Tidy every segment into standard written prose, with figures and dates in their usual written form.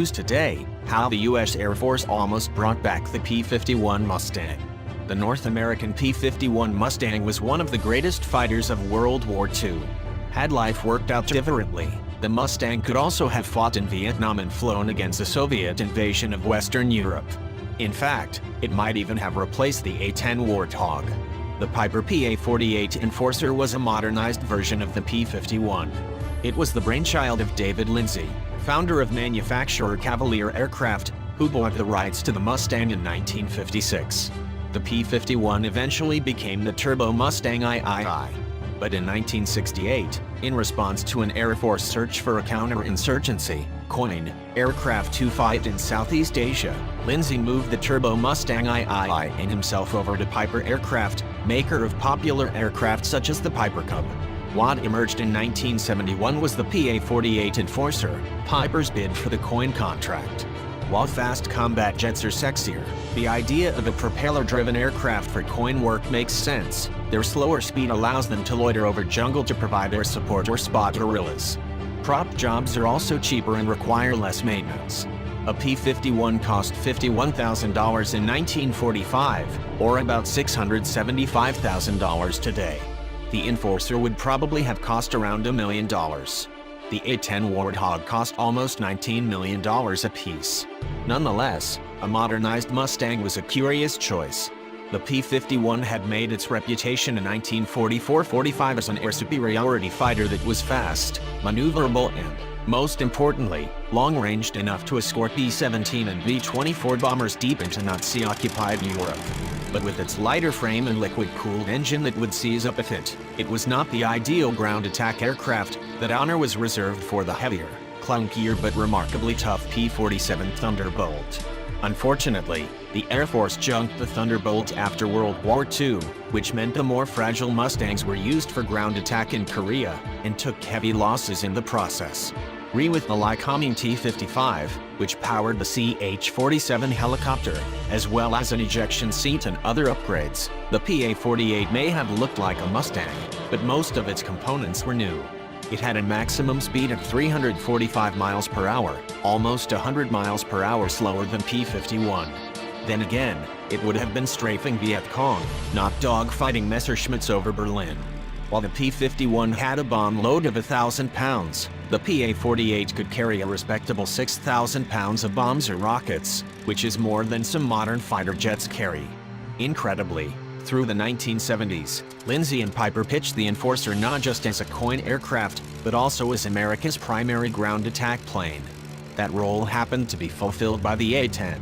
news today, how the U.S. Air Force almost brought back the P-51 Mustang. The North American P-51 Mustang was one of the greatest fighters of World War II. Had life worked out differently, the Mustang could also have fought in Vietnam and flown against the Soviet invasion of Western Europe. In fact, it might even have replaced the A-10 Warthog. The Piper PA-48 Enforcer was a modernized version of the P-51. It was the brainchild of David Lindsay, founder of manufacturer Cavalier Aircraft, who bought the rights to the Mustang in 1956. The P-51 eventually became the Turbo Mustang II. But in 1968, in response to an Air Force search for a counterinsurgency, coin, aircraft to fight in Southeast Asia, Lindsay moved the Turbo Mustang II and himself over to Piper Aircraft, maker of popular aircraft such as the Piper Cub. What emerged in 1971 was the PA-48 Enforcer, Piper's bid for the coin contract. While fast combat jets are sexier, the idea of a propeller-driven aircraft for coin work makes sense. Their slower speed allows them to loiter over jungle to provide air support or spot guerrillas. Prop jobs are also cheaper and require less maintenance. A P-51 cost $51,000 in 1945, or about $675,000 today. The Enforcer would probably have cost around $1 million. The A-10 Warthog cost almost $19 million apiece. Nonetheless, a modernized Mustang was a curious choice. The P-51 had made its reputation in 1944-45 as an air superiority fighter that was fast, maneuverable and, most importantly, long-ranged enough to escort B-17 and B-24 bombers deep into Nazi-occupied Europe. But with its lighter frame and liquid-cooled engine that would seize up a hit, it was not the ideal ground attack aircraft. That honor was reserved for the heavier, clunkier but remarkably tough P-47 Thunderbolt. Unfortunately, the Air Force junked the Thunderbolt after World War II, which meant the more fragile Mustangs were used for ground attack in Korea, and took heavy losses in the process. With the Lycoming T-55, which powered the CH-47 helicopter, as well as an ejection seat and other upgrades, the PA-48 may have looked like a Mustang, but most of its components were new. It had a maximum speed of 345 miles per hour, almost 100 miles per hour slower than P-51. Then again, it would have been strafing Viet Cong, not dogfighting Messerschmitts over Berlin. While the P-51 had a bomb load of 1,000 pounds, the PA-48 could carry a respectable 6,000 pounds of bombs or rockets, which is more than some modern fighter jets carry. Incredibly, through the 1970s, Lindsay and Piper pitched the Enforcer not just as a coin aircraft, but also as America's primary ground attack plane. That role happened to be fulfilled by the A-10.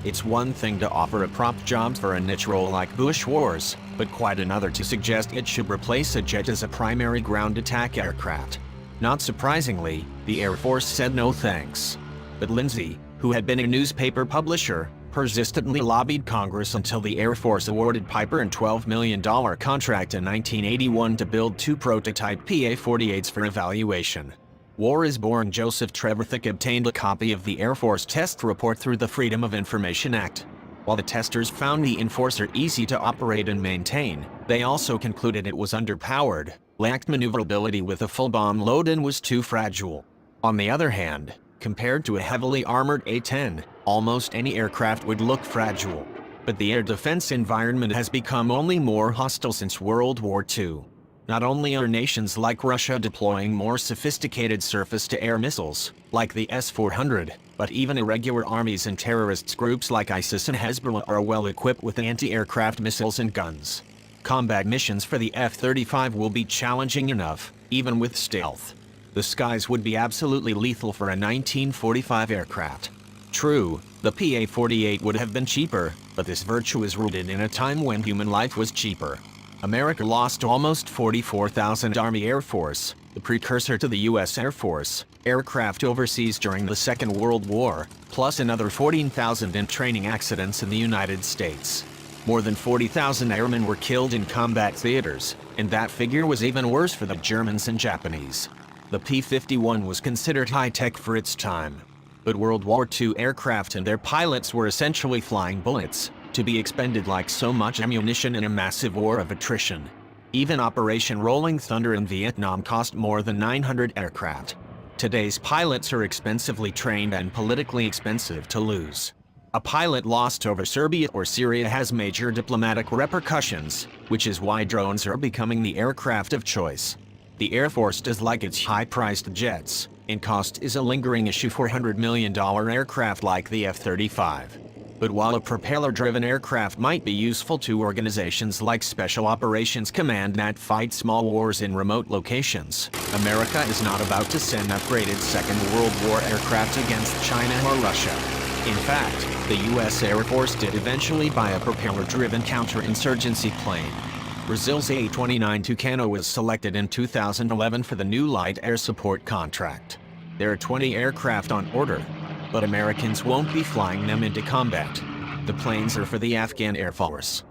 It's one thing to offer a prop job for a niche role like Bush Wars, but quite another to suggest it should replace a jet as a primary ground attack aircraft. Not surprisingly, the Air Force said no thanks. But Lindsay, who had been a newspaper publisher, persistently lobbied Congress until the Air Force awarded Piper a $12 million contract in 1981 to build 2 prototype PA-48s for evaluation. War is Born Joseph Trevithick obtained a copy of the Air Force test report through the Freedom of Information Act. While the testers found the Enforcer easy to operate and maintain, they also concluded it was underpowered, lacked maneuverability with a full bomb load and was too fragile. On the other hand, compared to a heavily armored A-10, almost any aircraft would look fragile. But the air defense environment has become only more hostile since World War II. Not only are nations like Russia deploying more sophisticated surface-to-air missiles, like the S-400, but even irregular armies and terrorist groups like ISIS and Hezbollah are well equipped with anti-aircraft missiles and guns. Combat missions for the F-35 will be challenging enough, even with stealth. The skies would be absolutely lethal for a 1945 aircraft. True, the PA-48 would have been cheaper, but this virtue is rooted in a time when human life was cheaper. America lost almost 44,000 Army Air Force, the precursor to the U.S. Air Force, aircraft overseas during the Second World War, plus another 14,000 in training accidents in the United States. More than 40,000 airmen were killed in combat theaters, and that figure was even worse for the Germans and Japanese. The P-51 was considered high-tech for its time. But World War II aircraft and their pilots were essentially flying bullets, to be expended like so much ammunition in a massive war of attrition. Even Operation Rolling Thunder in Vietnam cost more than 900 aircraft. Today's pilots are expensively trained and politically expensive to lose. A pilot lost over Serbia or Syria has major diplomatic repercussions, which is why drones are becoming the aircraft of choice. The Air Force does like its high-priced jets, and cost is a lingering issue for $100 million aircraft like the F-35. But while a propeller-driven aircraft might be useful to organizations like Special Operations Command that fight small wars in remote locations, America is not about to send upgraded Second World War aircraft against China or Russia. In fact, the U.S. Air Force did eventually buy a propeller-driven counterinsurgency plane. Brazil's A-29 Tucano was selected in 2011 for the new light air support contract. There are 20 aircraft on order, but Americans won't be flying them into combat. The planes are for the Afghan Air Force.